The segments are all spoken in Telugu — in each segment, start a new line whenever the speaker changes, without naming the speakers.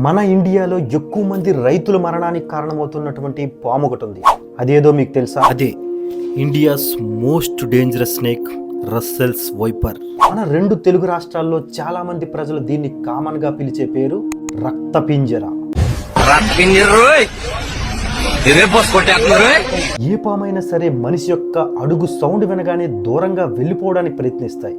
మన ఇండియాలో ఎక్కువ మంది రైతుల మరణానికి కారణమవుతున్నటువంటి పాము ఒకటి ఉంది. అదేదో మీకు తెలుసా? అదే India's most dangerous snake, Russell's viper. మన రెండు తెలుగు రాష్ట్రాల్లో చాలా మంది ప్రజలు దీన్ని కామన్ గా పిలిచే పేరు రక్త పింజర. ఏ పామైనా సరే మనిషి యొక్క అడుగు సౌండ్ వినగానే దూరంగా వెళ్ళిపోవడానికి ప్రయత్నిస్తాయి,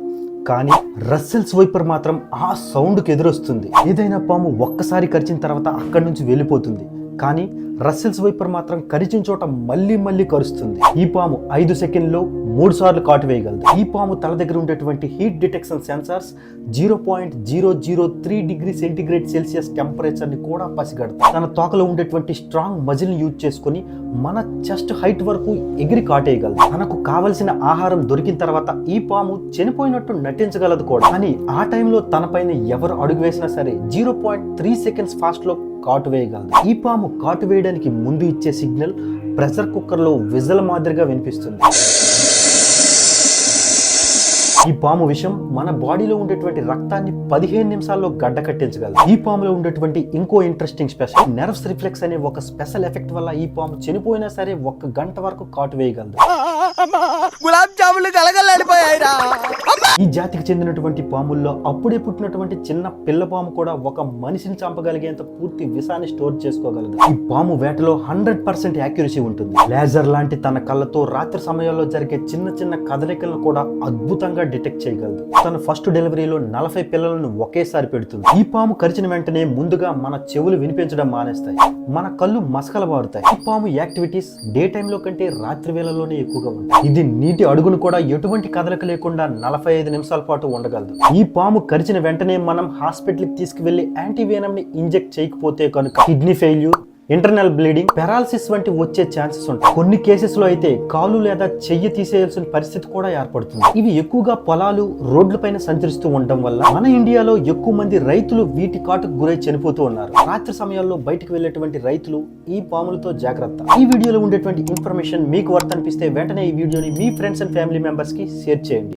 కానీ రస్సెల్స్ వైపర్ మాత్రం ఆ సౌండ్కి ఎదురొస్తుంది. ఏదైనా పాము ఒక్కసారి కరిచిన తర్వాత అక్కడి నుంచి వెళ్ళిపోతుంది, కానీ రస్సెల్స్ వైపర్ మాత్రం కరిచిన చోట మళ్ళీ మళ్ళీ కరుస్తుంది. ఈ పాము 5 సెకండ్లో 3 సార్లు కాటు వేయగలదు. ఈ పాము తల దగ్గర ఉండేటువంటి heat detection sensors 0.003 degree centigrade Celsius temperature ని కూడా పసిగడతాయి. తన తోకలో ఉండేటువంటి స్ట్రాంగ్ మజిల్ ని యూజ్ చేసుకుని మన చెస్ట్ హైట్ వరకు ఎగిరి కాటేయగలదు. తనకు కావలసిన ఆహారం దొరికిన తర్వాత ఈ పాము చనిపోయినట్టు నటించగలదు కూడా. కానీ ఆ టైంలో తన పైన ఎవరు అడుగు వేసినా సరే 0.3 సెకండ్స్ ఫాస్ట్ లో కాటు వేయగలదు. ఈ పాము కాటు వేయడానికి ముందు ఇచ్చే సిగ్నల్ ప్రెషర్ కుక్కర్ లో విజిల్ మాదిరిగా వినిపిస్తుంది. ఈ పాము విషం మన బాడీలో ఉండేటువంటి రక్తాన్ని 15 నిమిషాల్లో గడ్డ కట్టించగలదు. ఈ పాములో ఉండేటువంటి ఇంకో ఇంట్రెస్టింగ్ స్పెషల్ నెర్వ్స్ రిఫ్లెక్స్ అనే ఒక స్పెషల్ ఎఫెక్ట్ వల్ల ఈ పాము చనిపోయినా సరే 1 గంట వరకు కాటు వేయగలదు. ఈ జాతికి చెందినటువంటి పాముల్లో అప్పుడే పుట్టినటువంటి చిన్న పిల్ల పాము కూడా ఒక మనిషిని చంపగలిగేంత పూర్తి విషాన్ని స్టోర్ చేసుకోగలదు. ఈ పాము వేటలో 100% యాక్యురసీ ఉంటుంది. లేజర్ లాంటి తన కళ్ళతో రాత్రి సమయాల్లో జరిగే చిన్న చిన్న కదలికలను కూడా అద్భుతంగా డిటెక్ట్ చేయగలదు. తన ఫస్ట్ డెలివరీలో 40 పిల్లలను ఒకేసారి పెడుతుంది. ఈ పాము కరిచిన వెంటనే ముందుగా మన చెవులు వినిపించడం మానేస్తాయి, మన కళ్ళు మసకలబారుతాయి. ఈ పాము యాక్టివిటీస్ డే టైమ్ లో కంటే రాత్రి వేళల్లోనే ఎక్కువగా ఉంటాయి. ఇది నీటి అడుగును కూడా ఎటువంటి కదలిక లేకుండా 45 నిమిషాల పాటు ఉండగలదు. ఈ పాము కరిచిన వెంటనే మనం హాస్పిటల్ కి తీసుకువెళ్లి యాంటీవెనమ్ ని ఇంజెక్ట్ చేయకపోతే కనుక kidney failure, internal bleeding, paralysis వంటి వచ్చే ఛాన్సెస్ ఉంటాయి. కొన్ని కేసెస్ లో అయితే కాలు లేదా చెయ్యి తీసేయాల్సిన పరిస్థితి కూడా ఏర్పడుతుంది. ఇవి ఎక్కువగా పొలాలు, రోడ్ల పైన సంచరిస్తూ ఉండడం వల్ల మన ఇండియాలో ఎక్కువ మంది రైతులు వీటి కాటుకు గురై చనిపోతూ ఉన్నారు. రాత్రి సమయాల్లో బయటకు వెళ్లేటువంటి రైతులు ఈ పాములతో జాగ్రత్త. ఈ వీడియోలో ఉండేటువంటి ఇన్ఫర్మేషన్ మీకు వర్త్ అనిపిస్తే వెంటనే ఈ వీడియోని మీ ఫ్రెండ్స్ అండ్ ఫ్యామిలీ మెంబర్స్ కి షేర్ చేయండి.